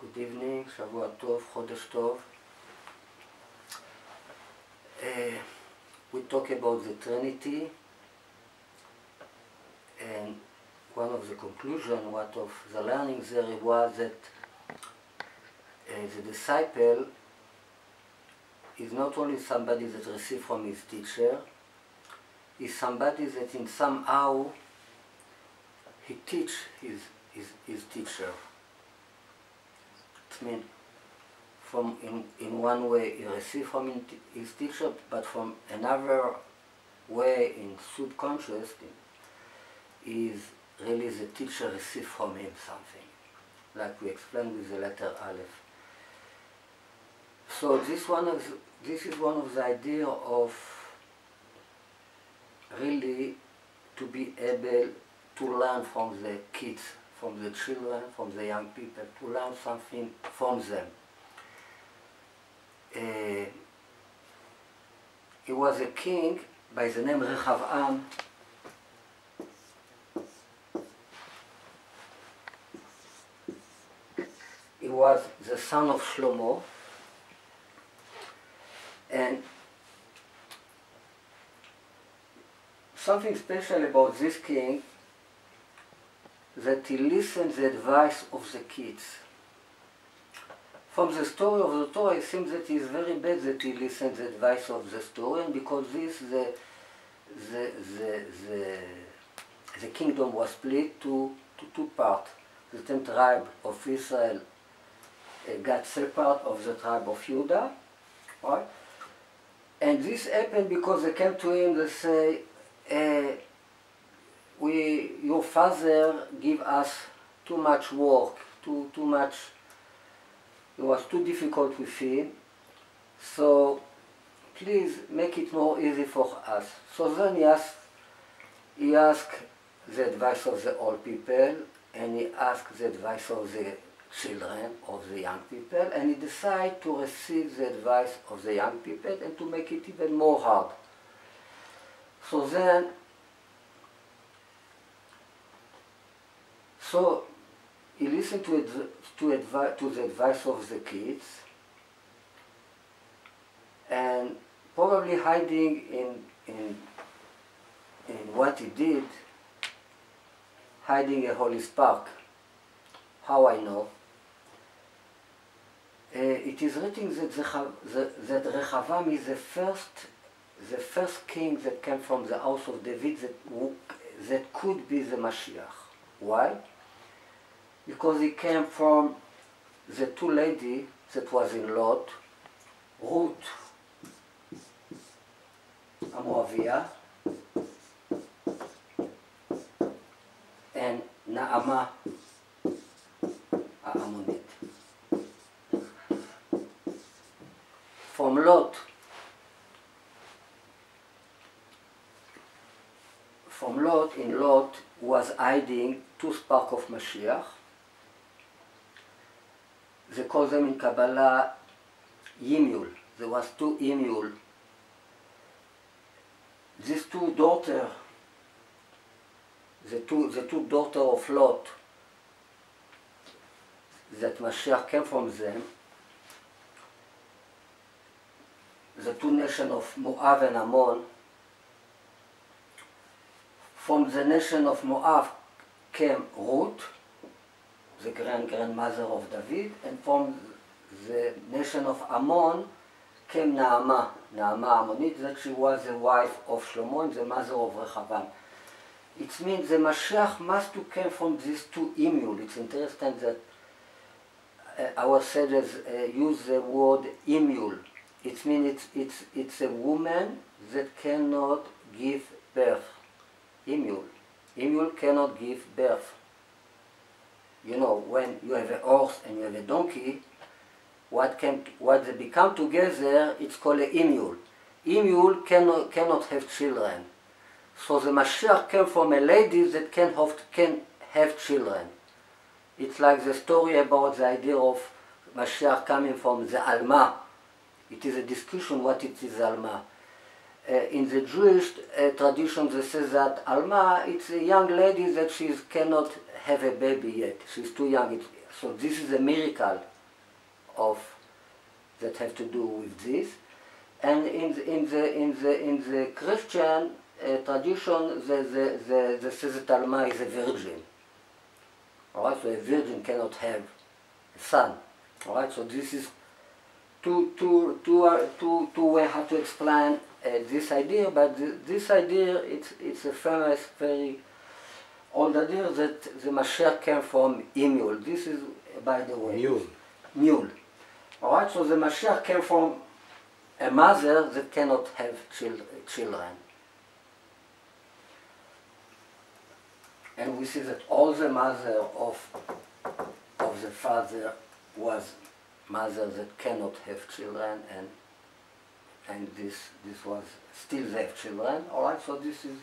Good evening, Shavua Tov, Chodesh Tov. We talk about the Trinity, and one of the conclusions, what of the learning there was that the disciple is not only somebody that receives from his teacher, is somebody that in somehow he teach his teacher. It means from in one way he receives from his teacher, but from another way in subconscious is really the teacher receives from him something, like we explained with the letter Aleph. So this is one of the idea of really to be able to learn from the kids, from the children, from the young people, to learn something from them. He was a king by the name Rechavam. He was the son of Shlomo, and something special about this king that he listened to the advice of the kids. From the story of the Torah, it seems that it is very bad that he listened to the advice of the story, and because this the kingdom was split to two parts. The 10 tribe of Israel got separate of the tribe of Judah, right? And this happened because they came to him, they say, your father give us too much work, too much, it was too difficult with him, so please make it more easy for us. So then he asked the advice of the old people, and he asked the advice of the children, of the young people, and he decided to receive the advice of the young people and to make it even more hard. So then, he listened to the advice of the kids, and probably hiding in what he did, hiding a holy spark. How I know? It is written that Rechavam is the first king that came from the house of David that could be the Mashiach. Why? Because he came from the two ladies that was in Lot, Ruth, a Moavia, and Naamah, a Ammonite. From Lot, in Lot was hiding two sparks of Mashiach. They call them in Kabbalah Yimul. There was two Yimul. These two daughters, the two daughters of Lot, that Mashiach came from them, the two nations of Moab and Ammon. From the nation of Moab came Ruth, the grandmother of David, and from the nation of Ammon came Naamah Ammonite, that she was the wife of Shlomo and the mother of Rechavam. It means the Mashiach must have come from these two Imul. It's interesting that our sages use the word Imul. It means it's a woman that cannot give birth. Imul cannot give birth. You know, when you have a horse and you have a donkey, what they become together, it's called a Imul. Imul cannot have children. So the Mashiach came from a lady that can have children. It's like the story about the idea of Mashiach coming from the Alma. It is a discussion what it is Alma. In the Jewish tradition, they say that Alma, it's a young lady that she cannot have a baby yet. She's too young. So this is a miracle. of that have to do with this. And in the Christian tradition, the says that Alma is a virgin. All right, so a virgin cannot have a son. All right, so this is two ways how to explain this idea. But this idea, it's a famous, very old idea that the Mashiach came from Emul. This is, by the way, mule. All right, so the Mashiach came from a mother that cannot have children. And we see that all the mother of the father was mother that cannot have children, and this was still they have children. All right, so this is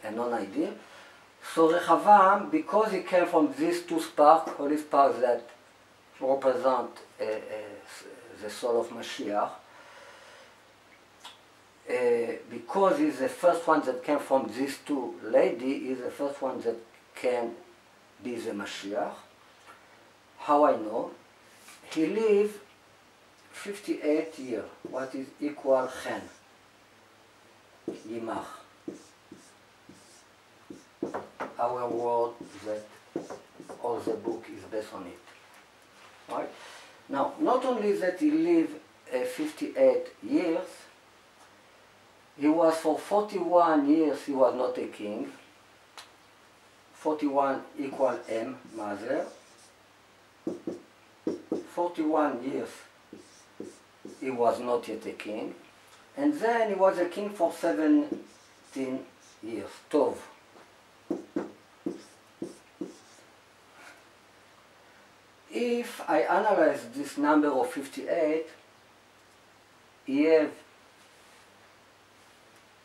a non-idea. So Rechavam, because he came from these two sparks, holy sparks that represent the soul of Mashiach, because he's the first one that came from these two ladies, he's the first one that can be the Mashiach. How I know? He lived 58 years, what is equal Chen, Yimach. Our word that all the book is based on it. Right? Now, not only that he lived 58 years, he was for 41 years, he was not a king. 41 equal M, mother. 41 years, he was not yet a king. And then he was a king for 17 years, Tov. If I analyze this number of 58, you have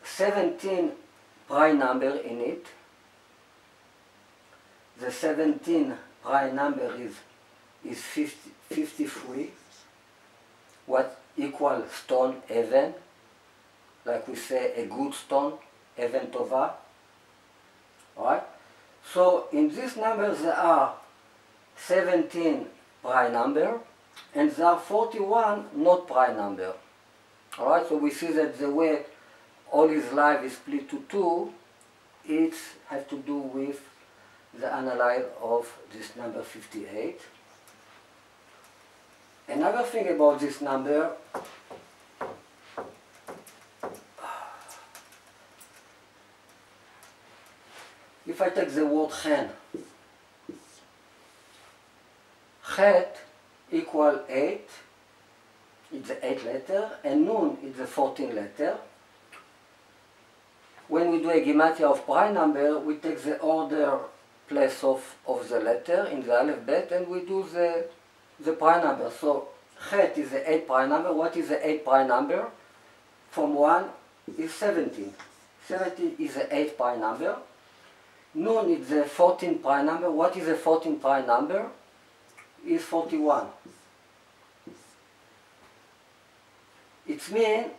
17 prime number in it. The 17 prime number is 53, what equal stone, even, like we say a good stone, even tova. Alright? So in this number there are 17 prime number, and there are 41 not prime number. Alright, so we see that the way all his life is split to two, it has to do with the analysis of this number 58. Another thing about this number, if I take the word Chen, Chet equal 8, it's the 8th letter, and Nun is the 14th letter. When we do a Gematria of prime number, we take the order place of the letter in the alphabet, and we do the prime number. So Chet is the 8th prime number. What is the 8th prime number? From 1 is 17. 17 is the 8th prime number. Nun is the 14th prime number. What is the 14th prime number? Is 41. It means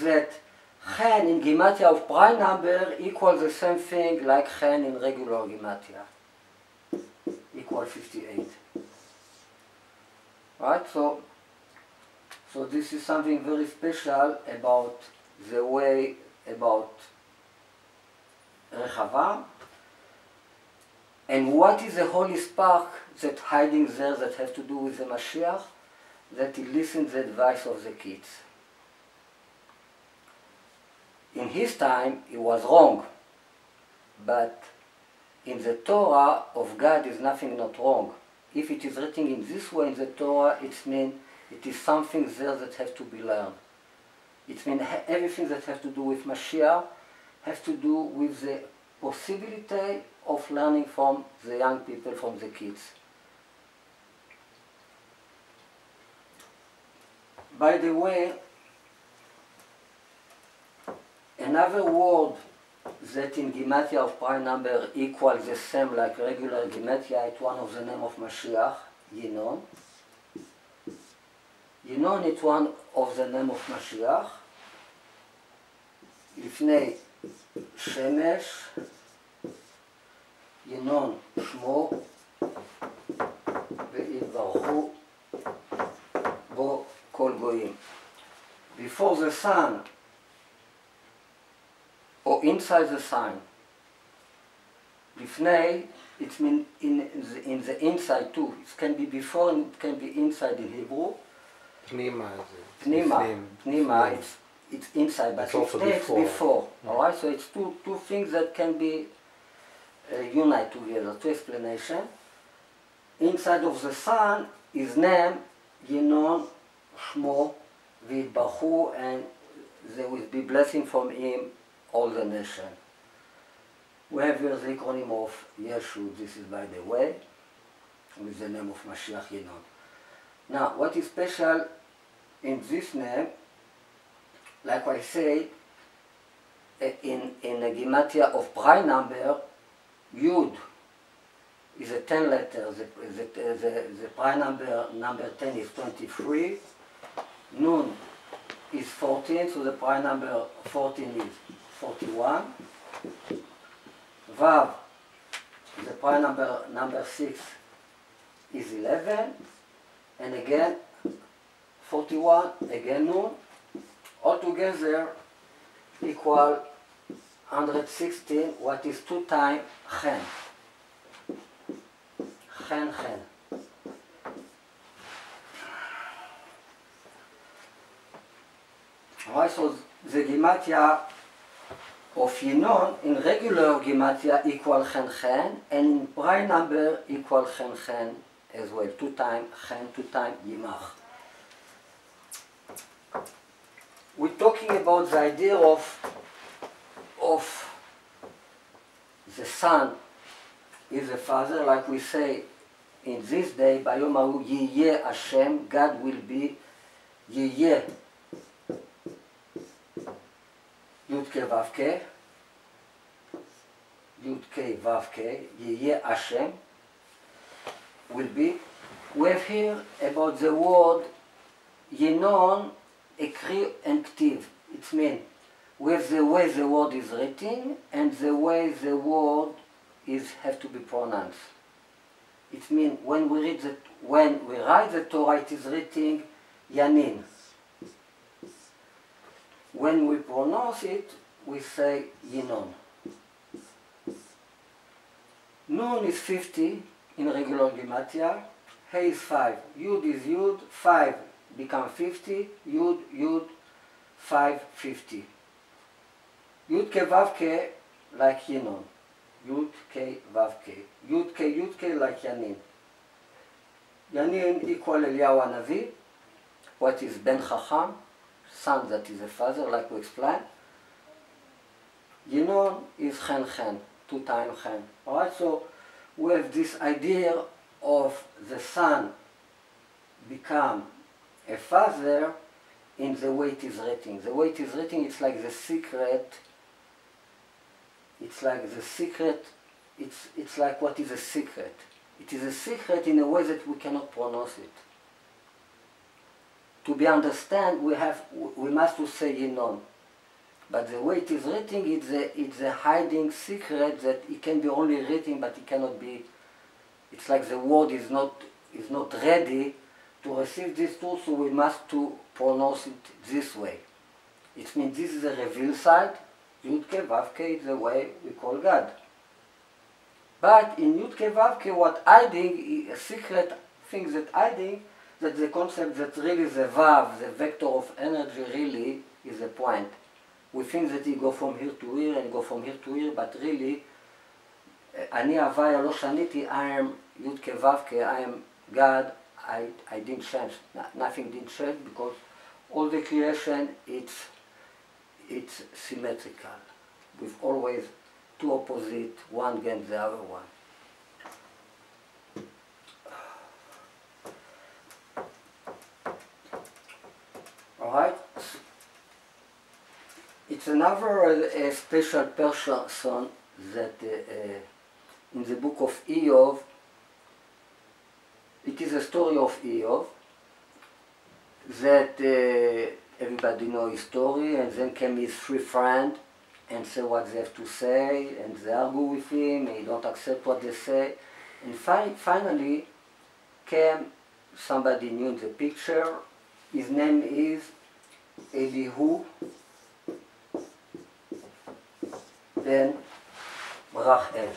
that Chen in Gematria of prime number equals the same thing like Chen in regular Gematria, equal 58. Right? So this is something very special about the way about Rechavam. And what is the holy spark that hiding there that has to do with the Mashiach? That he listens to the advice of the kids. In his time, it was wrong, but in the Torah of God is nothing not wrong. If it is written in this way in the Torah, it means it is something there that has to be learned. It means everything that has to do with Mashiach has to do with the possibility of learning from the young people, from the kids. By the way, another word that in Gematria of prime number equals the same like regular Gematria, it's one of the name of Mashiach, Yinon. Yinon is one of the name of Mashiach. לפני שמש, ינון שמו, ויתברכו the sun or inside the sign. Lifnei, it means in the inside too. It can be before and it can be inside in Hebrew. Pnima. Pnima, it's inside, but it's before. Alright, so it's two things that can be united together, two explanations. Inside of the sun is name, Yinon, Shmo, V'yitbachu, and there will be blessing from him all the nation. We have here the acronym of Yeshu, this is by the way, with the name of Mashiach Yinon. Now, what is special in this name, like I say, in a Gematria of prime number, Yud is a 10 letter, the prime number 10 is 23, Nun is 14, so the prime number 14 is 41, Vav, the prime number 6 is 11, and again 41, again Nun, altogether equal 116, what is 2 times Chen. Chen. Alright, so the Gematria of Yinon in regular Gematria equal Chen, and in prime number equal Chen as well. 2 times Chen, 2 times Yimach. We're talking about the idea of the Son is the Father, like we say in this day, Bayom Hahu Yiyeh Hashem, God will be Yiyeh Yud-Ke Vav-Ke, Yud-Ke Vav-Ke, Yiyeh Hashem will be. We have here about the word Yinon, Ekri and Ktiv. It means we have the way the word is written and the way the word have to be pronounced. It means when we write the Torah, it is written Yanin. When we pronounce it, we say Yinon. Nun is 50 in regular Gematria. He is 5. Yud is Yud. 5 become 50. Yud, 5, 50. Yud-Ke Vav-Ke like Yinon. Yud-Ke Vav-Ke. Yud-Ke like Yanin. Yanin equal Eliyahu Hanavi. What is Ben Chacham? Son that is a father, like we explained. Yinon is Chen, 2 times Chen. Alright, so we have this idea of the son become a father in the way it is written. The way it is written, it's like the secret. It's like the secret. It's like what is a secret. It is a secret in a way that we cannot pronounce it. To be understand, we must to say Yinon. But the way it is written, it's a hiding secret that it can be only written, but it cannot be. It's like the word is not ready to receive this truth, so we must to pronounce it this way. It means this is the revealed side. Yud-Ke Vav-Ke is the way we call God. But in Yud-Ke Vav-Ke, what hiding, a secret thing that hiding, that the concept that really the Vav, the vector of energy, really is a point. We think that it go from here to here and go from here to here, but really, Ani Havaya Lo Shaniti, I am Yud-Ke Vav-Ke, I am God, I didn't change. Nothing didn't change because all the creation, it's symmetrical, with always two opposite, one against the other one. Alright? It's another special person that in the book of Eov, it is a story of Eov that everybody knows his story, and then came his 3 friends and say what they have to say, and they argue with him, and he don't accept what they say. And finally came somebody new in the picture. His name is Elihu ben Rachel.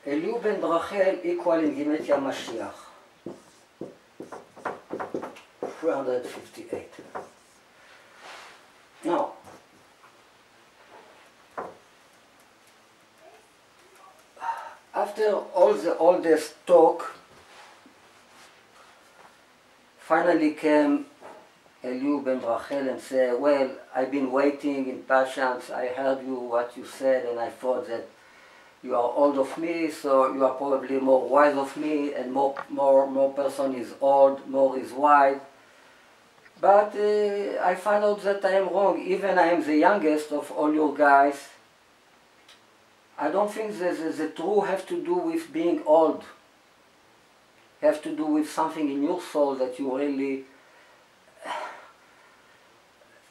Elihu ben Rachel equal in Gematria Mashiach 358. Now, after all this talk, finally came Elihu ben Rachel and said, well, I've been waiting in patience. I heard you, what you said, and I thought that you are old of me, so you are probably more wise of me, and more person is old, more is wise. But I find out that I am wrong. Even I am the youngest of all your guys. I don't think that the true have to do with being old. Have to do with something in your soul that you really,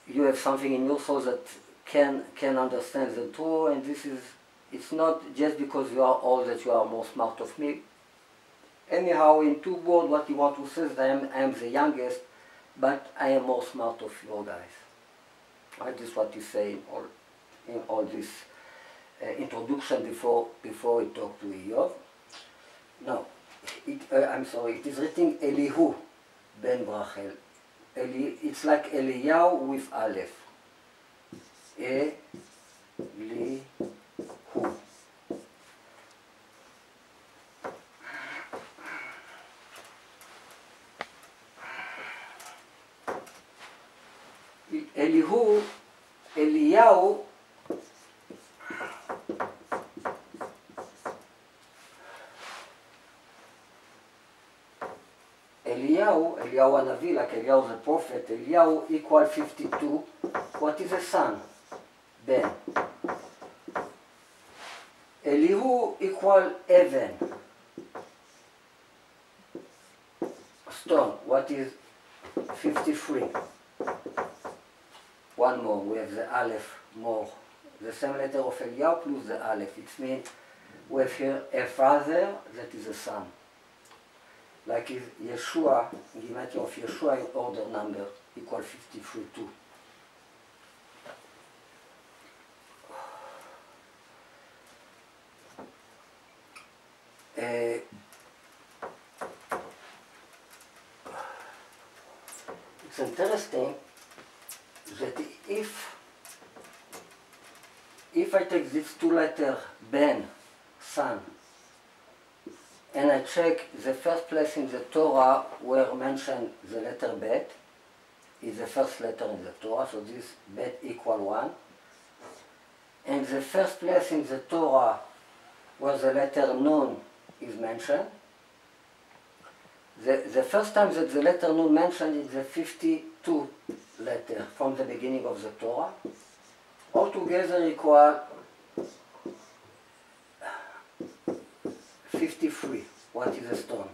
you have something in your soul that can understand the truth, and this is, it's not just because you are old that you are more smart of me. Anyhow, in two words, what you want to say is that I am the youngest, but I am more smart of your guys. Right? This is what you say in all this introduction before we talk to Eov. Now, I'm sorry, it is written Elihu ben Rachel. It's like Eliyahu with Aleph. Elihu. Elihu, Eliyahu, Eliyahu Hanavi, like Eliyahu the prophet, Eliyahu equal 52. What is a son? Ben. Elihu equal Even. Stone. What is 53? One more, we have the Aleph more. The same letter of Eliyahu plus the Aleph. It means we have here a father that is a son. Like if Yeshua, in Gematria of Yeshua in order number, equal 53 too. It's interesting that if I take these two letters, Ben, son, and I check the first place in the Torah where mentioned the letter Bet, is the first letter in the Torah, so this Bet equal 1. And the first place in the Torah where the letter Nun is mentioned, the first time that the letter Nun mentioned is the 52 letter from the beginning of the Torah. Altogether equal 53. What is a stone?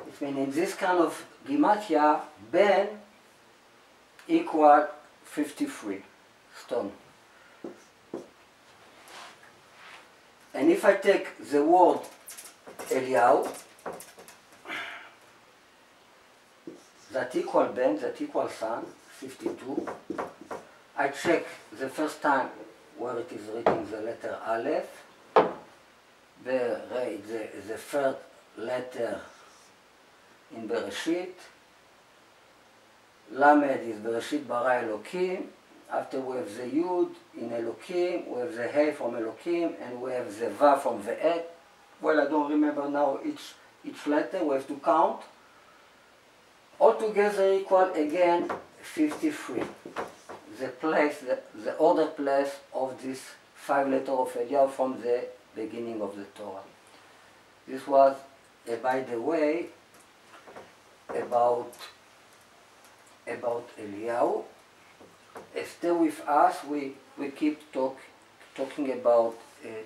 It means in this kind of Gematria, Ben equal 53 stone. And if I take the word Eliyahu, that equal Ben, that equal son, 52, I check the first time where it is written the letter Aleph, the third letter in Bereshit, Lamed is Bereshit bara Elokim, after we have the Yud in Elokim, we have the He from Elokim, and we have the Va from the Et. Well, I don't remember now each letter, we have to count. Altogether equal again 53. The place, the order place of this 5 letters of Eliyahu from the beginning of the Torah. This was, by the way, about Eliyahu. Stay with us, we keep talking about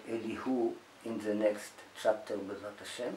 Elihu in the next chapter, B'ezrat Hashem.